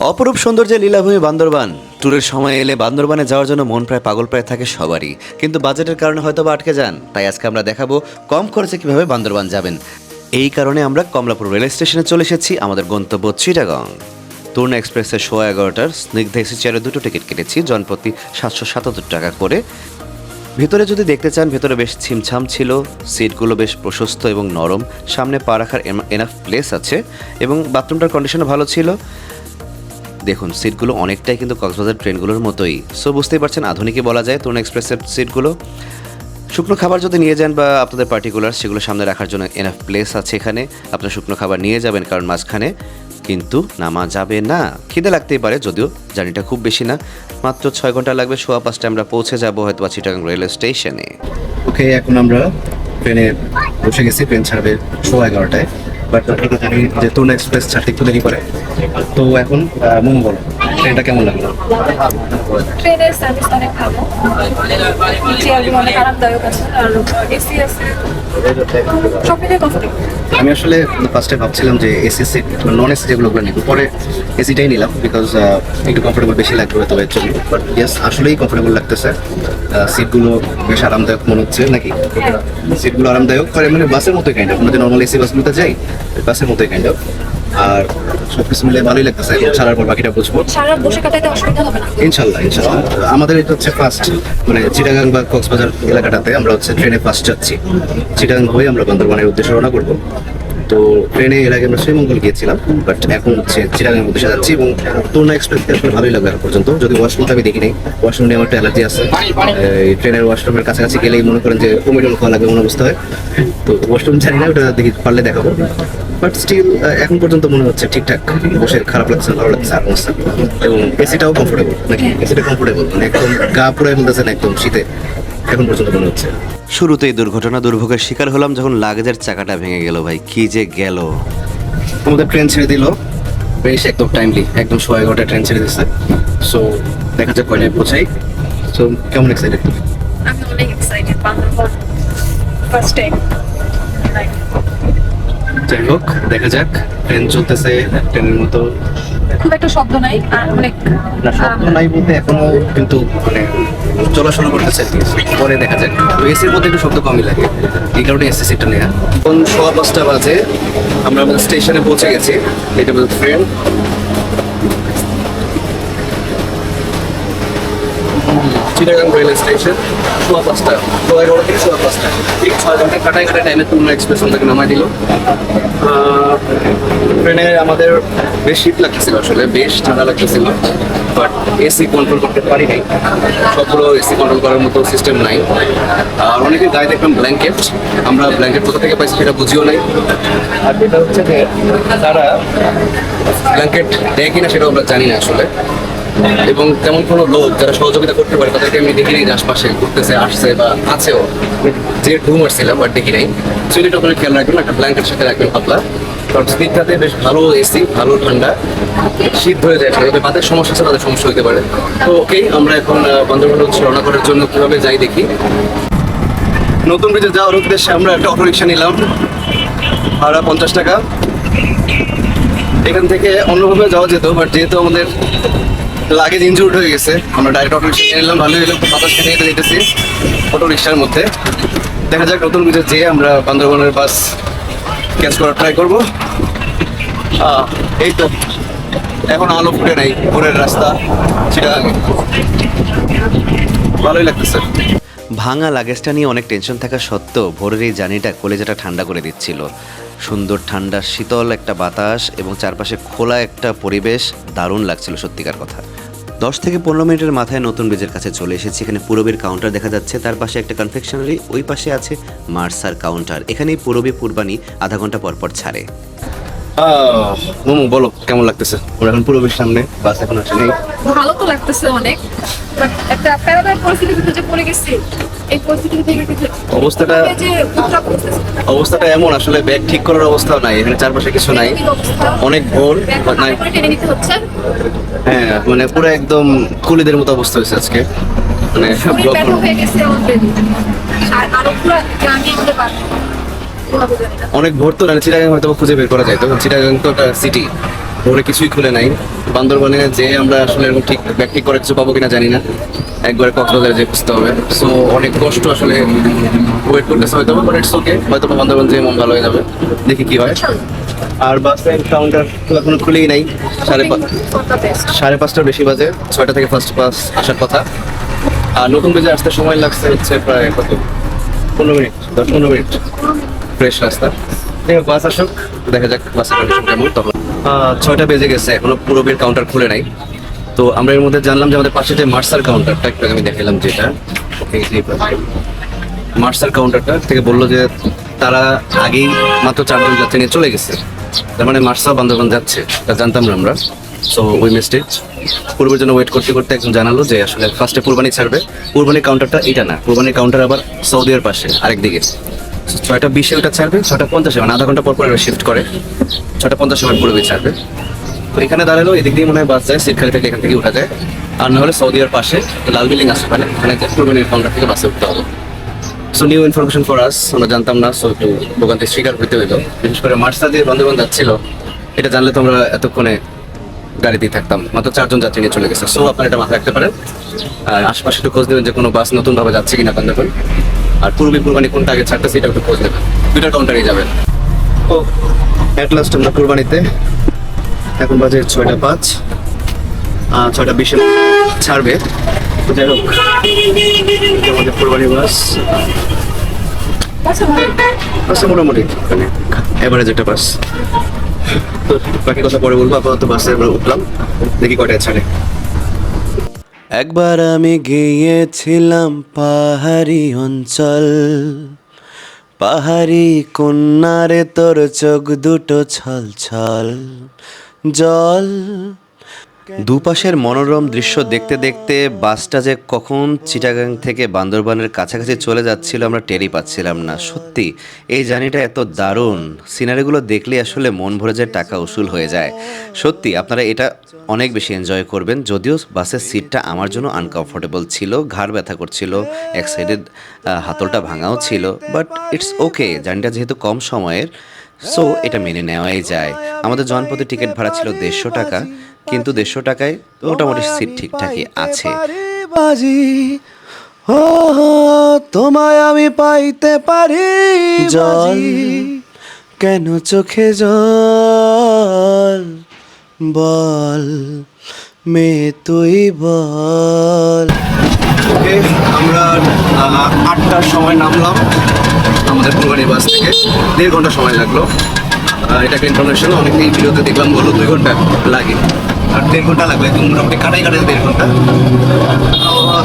অপরূপ সৌন্দর্যের লীলাভূমি বান্দরবান। ট্যুরের সময় এলে বান্দরবানে যাওয়ার জন্য মন প্রায় পাগল প্রায় থাকে সবারই, কিন্তু বাজেটের কারণে হয়তো বা আটকে যান। তাই আজকে আমরা দেখাবো কম খরচে কিভাবে বান্দরবান যাবেন। এই কারণে আমরা কমলাপুর রেল স্টেশনে চলে এসেছি। আমাদের গন্তব্য চিটাগং। তরুণ এক্সপ্রেসের 11:30 স্নিগ্ধ এসি চেয়ারে দুটো টিকিট কেটেছি, জনপ্রতি 777 টাকা করে। ভেতরে যদি দেখতে চান, ভেতরে বেশ ছিমছাম ছিল, সিটগুলো বেশ প্রশস্ত এবং নরম, সামনে পা রাখার এনাফ প্লেস আছে এবং বাথরুমটার কন্ডিশনও ভালো ছিল। দেখুন, সিটগুলো অনেকটাই কিন্তু কক্সবাজার ট্রেনগুলোর মতোই। সো বুঝতেই পারছেন, আধুনিকই বলা যায় তরুণ এক্সপ্রেসের সিটগুলো। শুকনো খাবার যদি নিয়ে যান বা আপনাদের পার্টিকুলার, সেগুলো সামনে রাখার জন্য এনাফ প্লেস আছে এখানে। আপনার শুকনো খাবার নিয়ে যাবেন, কারণ মাঝখানে কিন্তু নামা যাবে না। খিদে লাগতেই পারে, যদিও জার্নিটা খুব বেশি না, মাত্র 6 ঘন্টা লাগবে। 5:15 আমরা পৌঁছে যাবো হয়তো চিটাগাং রেল স্টেশনে। ওকে, এখন আমরা ট্রেনে বসে গেছি। ট্রেন ছাড়বে 11:30টায়, বাট আপনারা জানি যে তরুণ এক্সপ্রেস ছাড়তে একটু দেরি করে। তো এখন মোমো বলো, ট্রেনটা কেমন লাগলো? ট্রেনের সার্ভিস অনেক ভালো, চেয়ারগুলো অনেক আরামদায়ক আছে, আর এসি আছে, সব মিলিয়ে কমফোর্টেবল। আমি আসলে ফার্স্টে ভাবছিলাম যে এসি সিট নন এসি যেগুলো নিব, পরে এসিটাই নিলাম বিকজ একটু কমফোর্টেবল বেশি লাগবে হয়তো এর জন্য। বাট ইয়েস, আসলেই কমফোর্টেবল লাগতেছে। সিটগুলো বেশ আরামদায়ক মনে হচ্ছে নাকি? সিটগুলো আরামদায়ক, মানে বাসের মতোই কাইন্ড অফ। আমরা যে নর্মাল এসি বাসগুলোতে যাই, বাসের মতোই কাইন্ড অফ। আর সবকিছু মিলে ভালোই লাগতেছে। ছাড়ার পর বাকিটা বুঝবো। সারা বসে কাটাইতে অসুবিধা হবে না ইনশাল্লাহ ইনশাল্লাহ। আমাদের এটা হচ্ছে ফার্স্ট, মানে চিটাগাং বা কক্সবাজার এলাকাটাতে আমরা হচ্ছে ট্রেনে ফার্স্ট যাচ্ছি। চিটাগাং হয়ে আমরা বান্দরবানের উদ্দেশ্যে রওনা করবো। তো ট্রেনে এর আগে আমরা শ্রীমঙ্গল গিয়েছিলাম, বাট এখন হচ্ছে চিটাগাং উদ্দেশ্যে যাচ্ছি। এবং তরুণ এক্সপ্রেসকে আসলে ভালোই লাগবে এখন পর্যন্ত। যদি ওয়াশরুমটা আমি দেখি নাই, ওয়াশরুম নিয়ে আমার একটা অ্যালার্জি আছে। এই ট্রেনের ওয়াশরুমের কাছাকাছি গেলেই মনে করেন যে কমিডল খাওয়া লাগবে মনে অবস্থা হয়। তো ওয়াশরুম জানি না, ওটা দেখি পারলে দেখাবো। বাট স্টিল এখন পর্যন্ত মনে হচ্ছে ঠিকঠাক, বসে খারাপ লাগছে ভালো লাগছে আর অবস্থা। এবং এসিটাও কমফোর্টেবল নাকি? এসিটা কমফোর্টেবল, মানে একদম গা পুরাই ফেলতেছে না একদম শীতে এখন পর্যন্ত মনে হচ্ছে। শুরুতেই দুর্ভোগের শিকার হলাম যখন লাগেজের চাকাটা ভেঙে গেল। ভাই কি যে গেল! আমাদের ট্রেন ছেড়ে দিল বেশ একদম টাইমলি, একদম 11:30 ট্রেন ছেড়ে দিচ্ছে। সো দেখা যাক কয়টায় পৌঁছাই। সো কেমন এক্সাইটেড? আমি অনেক এক্সাইটেড, বান্দরবান ফার্স্ট টাইম। যাই হোক, দেখা যাক। ট্রেন চলতেছে, ট্রেনের মতো খুব একটা শব্দ নাই, আর অনেক না, শব্দ নাই বলতে এখনো কিন্তু মানে চলা শুরু করতেছে। পরে দেখা যাক। তো এসির মধ্যে একটু শব্দ কমই লাগে, এই কারণে এসি সিটটা নেওয়া। এখন 5:15 বাজে, আমরা আমাদের স্টেশনে পৌঁছে গেছি। এটা বলতে ট্রেন চিটাগাং রেল স্টেশন। 5:15, 11:30 থেকে 5:15, ঠিক 6 ঘন্টা কাটায় টাইমে তরুণ এক্সপ্রেস আমাদেরকে নামাই দিল। ট্রেনে আমাদের বেশ শীত লাগতেছিল, আসলে বেশ ঠান্ডা লাগতেছিল, বাট এসি কন্ট্রোল করতে পারি নাই। সবগুলো এসি কন্ট্রোল করার মতো সিস্টেম নাই। আর অনেকে গায়ে দেখলাম ব্ল্যাঙ্কেট, আমরা ব্ল্যাঙ্কেট কোথা থেকে পাইছি সেটা বুঝিও নাই। আর যেটা হচ্ছে যে তারা ব্ল্যাঙ্কেট দেয় কিনা সেটাও আমরা জানি না আসলে। এবং তেমন কোনো লোক যারা সহযোগিতা করতে পারে তাদেরকে আমি দেখি নাই, আশপাশে ঘুরতেছে আসছে বা আছেও। যে ঘুম আসছিলাম বাট দেখি নাই। সেটা ওখানে খেয়াল রাখবেন, একটা ব্ল্যাঙ্কেট সাথে রাখবেন পাতলা, কারণ স্নিগ্ধাতে বেশ ভালো এসি, ভালো ঠান্ডা, শীত ধরে যায়। তবে তাদের সমস্যা আছে, তাদের সমস্যা হতে পারে। তো ওকেই, আমরা এখন বান্দরবান রওনা করার জন্য কীভাবে যাই দেখি। নতুন ব্রিজে যাওয়ার উদ্দেশ্যে আমরা একটা অটো রিক্সা নিলাম, ভাড়া 50 টাকা। এখান থেকে অন্যভাবে যাওয়া যেত, বাট যেহেতু আমাদের লাগেজ ইনজুর্ড হয়ে গেছে, আমরা ডাইরেক্ট অটো রিক্সা নিয়ে নিলাম। ভালোই হলো, 50 টাকা নিয়ে যেতেছি অটো রিক্সার মধ্যে। দেখা যাক নতুন ব্রিজে যেয়ে আমরা বান্দরবানের বাস ক্যাচ করার ট্রাই করবো। এই তো এখন আলো ফুটে নাই, ভোরের রাস্তা চিটাগাং, ভালোই লাগতেছে। ভাঙা লাগেজটা নিয়ে অনেক টেনশন থাকা সত্ত্বেও ভোরের এই জার্নিটা কলেজাটা ঠান্ডা করে দিচ্ছিল। সুন্দর ঠান্ডা শীতল একটা বাতাস এবং চারপাশে খোলা একটা পরিবেশ, দারুণ লাগছিল সত্যিকার কথা। 10 থেকে 15 মিনিটের মাথায় নতুন ব্রিজের কাছে চলে এসেছি। এখানে পুরবীর কাউন্টার দেখা যাচ্ছে, তার পাশে একটা কনফেকশনারি, ওই পাশে আছে মার্সার কাউন্টার। এখানেই পুরবী পূর্বানি আধা ঘন্টা পর ছাড়ে। মোমো বলো কেমন লাগতেছে? আমরা এখন পুরবীর সামনে, বাস এখন আসে নেই। ভালো তো লাগতেছে অনেক, বাট একটা প্যারাদায়ক পরিস্থিতিতে যে পড়ে গেছি, এই পরিস্থিতি থেকে অবস্থাটা অবস্থাটা এমন, আসলে ব্যাগ ঠিক করার অবস্থাও নাই, এখানে চারপাশে কিছু নাই, অনেক ভোর। হ্যাঁ, মানে পুরো একদম কুলিদের মতো অবস্থা হয়েছে আজকে, মানে অনেক ভোর। তো চিটাগাং হয়তো খুঁজে বের করা যায়, তখন চিটাগাং তো একটা সিটি, ওরে কিছুই খুলে নাই। বান্দরবানে যে আমরা আসলে এরকম ঠিক ব্যাগ ঠিক করে কিছু পাবো কিনা জানি না, একবারে কক্সবাজারে যে খুঁজতে হবে। সো অনেক কষ্ট আসলে, ওয়েট করতেছে হয়তো, বাট ইটস ওকে, হয়তো বান্দরবান যে মন ভালো হয়ে যাবে, দেখি কি হয়। আর বাসের কাউন্টার তো এখনো খুলেই নাই, সাড়ে পাঁচটার বেশি বাজে, 6টা থেকে ফার্স্ট বাস আসার কথা। আর নতুন বেজে আসতে সময় লাগছে হচ্ছে প্রায় কত, 15 মিনিট, 10-15 মিনিট ফ্রেশ রাস্তা। ঠিক আছে, বাস আসুক, দেখা যাক বাসের কন্ডিশন কেমন। তখন 6টা বেজে গেছে, এখনো পুরো বের কাউন্টার খুলে নাই। তো আমরা এর মধ্যে জানলাম যে আমাদের পাশে যে মার্সার কাউন্টারটা, একটু আগে আমি দেখালাম যেটা, মার্সার কাউন্টারটা থেকে বললো যে তারা আগেই মাত্র 4 জন যাত্রী নিয়ে চলে গেছে। তার মানে মার্সা বান্দরবান যাচ্ছে, তা জানতাম না আমরা। সো ওই মিস্টেক, পূর্বের জন্য ওয়েট করতে করতে একজন জানালো যে আসলে ফার্স্টে কুরবানি ছাড়বে। কুরবানির কাউন্টারটা এটা না, কুরবানির কাউন্টার আবার সৌদির পাশে আরেকদিকে। 6:20 ওটা ছাড়বে, 6:50 মানে আধা ঘন্টা পর পর শিফট করে, 6:50 পূর্বে ছাড়বে। তো এখানে দাঁড়ালো, এদিক দিয়ে মনে হয় বাস যায়, সিট খালি থেকে এখান থেকে উঠা যায়। আর না হলে সৌদিয়ার পাশে লাল বিল্ডিং আছে, ওখানে কুরবানির কাউন্টার থেকে বাসে উঠতে হবে। So new information for us, আমরা জানতাম না। সো একটু দোকান থেকে স্বীকার করতে হইলো, বিশেষ করে মার্সা দিয়ে বান্দরবান যাচ্ছিল, এটা জানলে তো আমরা এতক্ষণে গাড়িতেই থাকতাম। মাত্র 4 জন যাত্রী নিয়ে চলে গেছে। সো আপনারা এটা মাথায় রাখতে পারেন। আর আশপাশে একটু খোঁজ নেবেন যে কোনো বাস নতুনভাবে যাচ্ছে কিনা বান্দরবান। আর পূর্বে কুরবানি কোনটা আগে ছাড়তেছে এটা একটু খোঁজ নেবেন, দুইটা কাউন্টারেই যাবেন। তো অ্যাট লাস্ট আমরা কুরবানিতে, এখন বাজে 6:05, 6:20 ছাড়বে। তো যাই হোক, আমাদের কুরবানি বাস বাসে মোটামুটি এভারেজ একটা বাস। তো বাকি কথা পরে বলবো, আপাতত বাসে আমরা উঠলাম, দেখি কয়টায় ছাড়ে। একবার আমি গিয়েছিলাম পাহাড়ি অঞ্চল, পাহাড়ি কন্যারে তোর চোখ দুটো ছল ছল জল। দুপাশের মনোরম দৃশ্য দেখতে দেখতে বাসটা যে কখন চিটাগাং থেকে বান্দরবানের কাছাকাছি চলে যাচ্ছিল আমরা টেরই পাচ্ছিলাম না। সত্যি এই জার্নিটা এত দারুণ, সিনারিগুলো দেখলে আসলে মন ভরে যায়, টাকা উসুল হয়ে যায়। সত্যি আপনারা এটা অনেক বেশি এনজয় করবেন। যদিও বাসের সিটটা আমার জন্য আনকমফোর্টেবল ছিল, ঘাড় ব্যথা করছিল, এক সাইডে হাতলটা ভাঙাও ছিল, বাট ইটস ওকে, জার্নিটা যেহেতু কম সময়ের, সো এটা মেনে নেওয়াই যায়। আমাদের জনপথে টিকিট ভাড়া ছিল 150 টাকা, কিন্তু 150 টাকায় মোটামুটি সিট ঠিকঠাকই আছে। বাজি ও তোমায় আমি পাইতে পারি জল, কেন চোখে জল, বল মেয়ে তুই বল। ওকে, আমরা 8টার সময় নামলাম আমাদের কুরবানি বাস থেকে, 1.5 ঘন্টা সময় লাগলো। এটা একটা ইনফরমেশন, অনেকেই ভিডিওতে দেখলাম বললো 2 ঘন্টা লাগে, আর 1.5 ঘন্টা লাগবে, মোটামুটি কাটাই 1.5 ঘন্টা।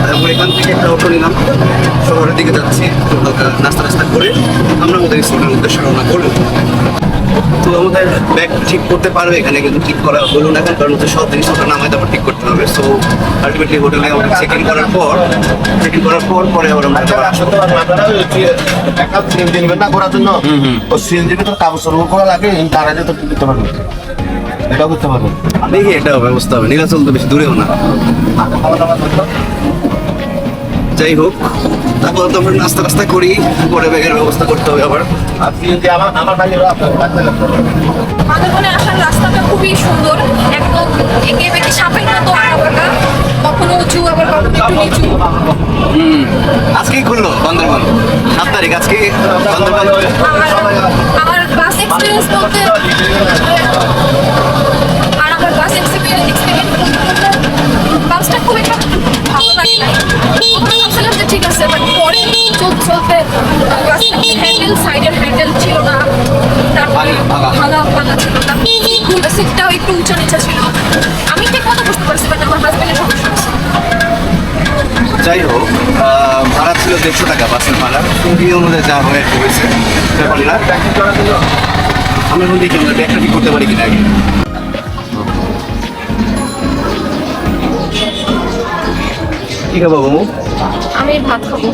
তারপর এখান থেকে একটা অটো নিলাম, শহরের দিকে যাচ্ছি। তো হালকা নাস্তা করে আমরা আমাদের স্কুলের উদ্দেশ্যে রওনা করবো। তো আমাদের ব্যাগ ঠিক করতে পারবে এখানে, কিন্তু ঠিক করা হলো না, কারণ হচ্ছে সব জিনিসপত্র নামায় তারপর ঠিক করতে হবে। সো আলটিমেটলি হোটেলে আমাদের চেক ইন করার পর পরে আবার আমরা না করার জন্য ও সিএনজিকে তো কাগজ সরবরাহ করা লাগে, তার আগে তো করতে পারবে, এটাও করতে পারবে। দেখি এটাও ব্যবস্থা হবে, নীলাচল তো বেশি দূরেও না। যাই হোক, তারপর তো আমরা নাস্তা করি, পরে ব্যাগের ব্যবস্থা করতে হবে আবার। আর সিএনজি আমার ভাই বান্দরবানে আসার রাস্তাটা খুবই সুন্দর, একদম এঁকে বেঁকে সাপের মতো আঁকা, কখনো উঁচু আবার কখনো একটু নিচু। আজকেই খুললো বান্দরবান, 7 তারিখ, আজকে বান্দরবান। আমার বাস এক্সপিরিয়েন্স বলতে বাসটা খুব একটা ভালো লাগে নাই। প্রথমে ভাবছিলাম যে ঠিক আছে, বাট পরে চলতে বাসটা হ্যান্ডেল, সাইডের হ্যান্ডেল ছিল না, তারপরে ভাঙা ছিল, তারপরে সিটটাও একটু উঁচু নিচা ছিল। আমি ঠিক মতো বুঝতে পারছি, বাট আমার হাজবেন্ডের সমস্যা আছে। যাই হোক, ভাড়া ছিল 150 টাকা বাসের ভাড়া, এই অনুযায়ী যা হয়েছে ব্যাপার না। আমরা এখন দেখি আমরা ব্যাগটা ঠিক করতে পারি কিনা আগে। কি খাবো বাবু? আমি ভাত খাবো,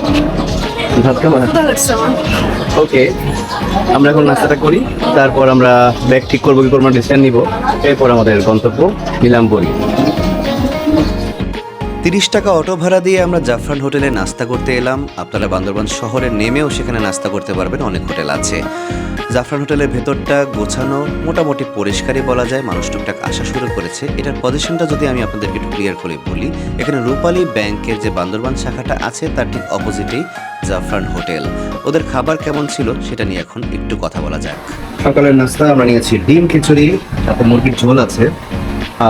ভাত খাবো। ক্ষুধা লাগছে আমার। ওকে, আমরা এখন নাস্তাটা করি, তারপর আমরা ব্যাগ ঠিক করবো কি করবো ডিসিশন নিব, এরপর আমাদের গন্তব্য নীলাম্বরী। 30 টাকা অটো ভাড়া দিয়ে আমরা জাফরান হোটেলে নাস্তা করতে এলাম। আপনারা বান্দরবান শহরে নেমেও সেখানে নাস্তা করতে পারবেন, অনেক হোটেল আছে। জাফরান হোটেলের ভেতরটা গোছানো, মোটামুটি পরিষ্কারই বলা যায়, মানুষ টুকটাক আসা শুরু করেছে। এটার পজিশনটা যদি আমি আপনাদেরকে একটু ক্লিয়ার করে বলি, এখানে রূপালী ব্যাংকের যে বান্দরবান শাখাটা আছে তার ঠিক অপোজিটেই জাফরান হোটেল। ওদের খাবার কেমন ছিল সেটা নিয়ে এখন একটু কথা বলা যাক। সকালের নাস্তা আমরা নিয়েছি ডিম খিচুড়ি, সাথে মুরগির ঝোল আছে,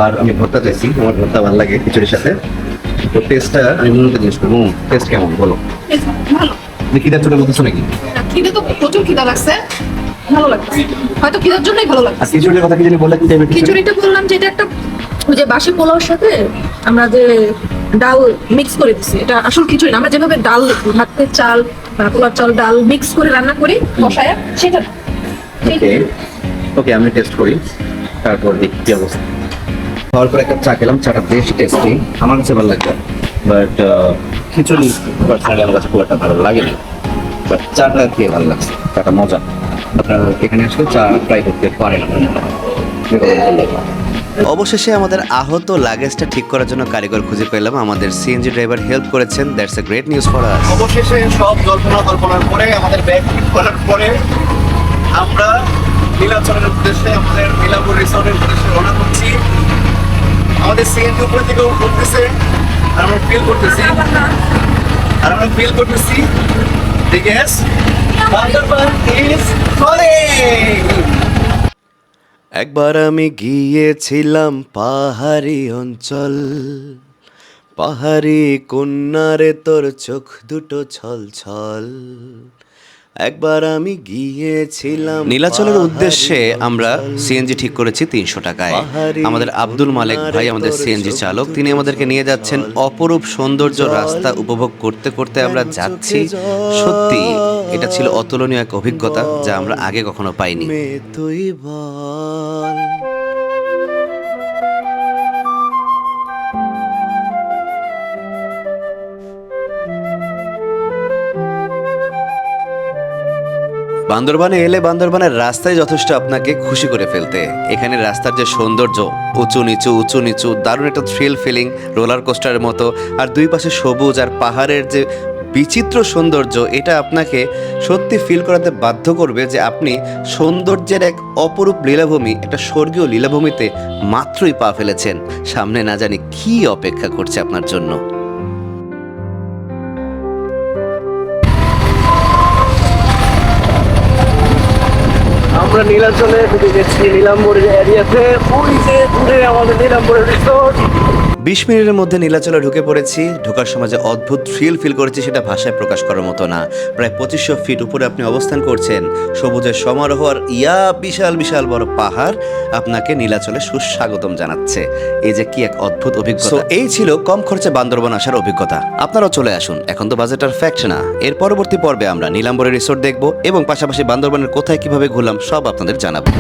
আর আমি ভর্তা চাইছি। আমার ভর্তা ভালো লাগে খিচুড়ির সাথে। তো টেস্টটা আমি মনে জিনিস করবো, টেস্ট কেমন বলো? ভালো। তুমি খিদা চলে বলতেছো নাকি? খিদে তো প্রচুর খিদা লাগছে, ভালো লাগছে, হয়তো খিদার জন্যই ভালো লাগছে। আর খিচুড়ির কথা কি জানি বললে, কি টাইপের খিচুড়ি? খিচুড়িটা বললাম যে এটা একটা ওই যে বাসি পোলাওর সাথে আমরা যে ডাল মিক্স করে দিচ্ছি, এটা আসল খিচুড়ি না। আমরা যেভাবে ডাল, ভাতের চাল বা পোলার চাল ডাল মিক্স করে রান্না করি কষায়, সেটা না। ওকে ওকে, আমি টেস্ট করি, তারপর দেখি কি অবস্থা। খাওয়ার পর একটা চা খেলাম, চাটা বেশ টেস্টি, আমার কাছে ভালো লাগছে। বাট খিচুড়ি পার্সোনালি আমার কাছে খুব একটা ভালো লাগেনি, বাট চাটা খেয়ে ভালো লাগছে, চাটা মজা। আপনারা এখানে আসলে চা ট্রাই করতে পারেন। অবশেষে আমাদের আহত লাগেজটা ঠিক করার জন্য কারিগর খুঁজে পেলাম। আমাদের সিএনজি ড্রাইভার হেল্প করেছেন, that's a great news for us. অবশেষে সব কল্পনার পরে আমাদের ব্যাগ ঠিক করার পরে আমরা নীলাচলের উদ্দেশ্যে, আমাদের নীলাপুর রিসোর্টের উদ্দেশ্যে রওনা করছি। আমাদের সিএনজি উপরে থেকে উঠতেছে, আর আমরা ফিল করতেছি the gas Bandarban is calling. একবার আমি গিয়েছিলাম পাহাড়ি অঞ্চল, পাহাড়ি কন্যারে তোর চোখ দুটো ছল ছল। একবার আমি গিয়েছিলাম। নীলাচলের উদ্দেশ্যে আমরা সিএনজি ঠিক করেছি 300 টাকায়। আমাদের আব্দুল মালেক ভাই আমাদের সিএনজি চালক, তিনি আমাদেরকে নিয়ে যাচ্ছেন অপরূপ সৌন্দর্য রাস্তা উপভোগ করতে করতে আমরা যাচ্ছি। সত্যি এটা ছিল অতুলনীয় এক অভিজ্ঞতা যা আমরা আগে কখনো পাইনি। তুই বল বান্দরবানে এলে বান্দরবানের রাস্তায় যথেষ্ট আপনাকে খুশি করে ফেলতে। এখানে রাস্তার যে সৌন্দর্য, উঁচু নিচু, দারুণ একটা থ্রিল ফিলিং, রোলার কোস্টারের মতো, আর দুই পাশে সবুজ আর পাহাড়ের যে বিচিত্র সৌন্দর্য, এটা আপনাকে সত্যি ফিল করাতে বাধ্য করবে যে আপনি সৌন্দর্যের এক অপরূপ লীলাভূমি, একটা স্বর্গীয় লীলাভূমিতে মাত্রই পা ফেলেছেন। সামনে না জানি কি অপেক্ষা করছে আপনার জন্য। আমরা নীলাচলে ঢুকে গেছি, নীলাম্বরের এরিয়াতে। ওই যে দূরে আমাদের নীলাম্বরের রিসোর্ট। 20 মিনিটের মধ্যে নীলাচলে ঢুকে পড়েছি। ঢোকার সময় যে অদ্ভুত থ্রিল ফিল করেছি সেটা ভাষায় প্রকাশ করার মতো না। প্রায় 2500 ফিট উপরে আপনি অবস্থান করছেন, সবুজের সমারোহ আর বিশাল বিশাল বড় পাহাড় আপনাকে নীলাচলে সুস্বাগতম জানাচ্ছে। এই যে কি এক অদ্ভুত অভিজ্ঞতা। এই ছিল কম খরচে বান্দরবান আসার অভিজ্ঞতা। আপনারাও চলে আসুন, এখন তো বাজেট আর ফ্যাক্ট না। এর পরবর্তী পর্বে আমরা নীলাম্বরের রিসোর্ট দেখব এবং পাশাপাশি বান্দরবানের কোথায় কিভাবে ঘুরলাম সব আপনাদের জানাবো।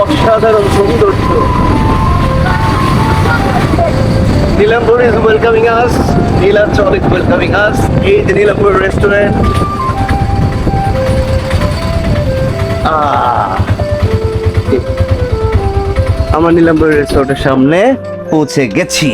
অসাধারণ সৌন্দর্য। নীলাম্বর is welcoming us, Nilachal is welcoming us. এই যে নীলাম্বর রেস্টুরেন্ট। আমরা নীলাম্বর রিসোর্টের সামনে পৌঁছে গেছি।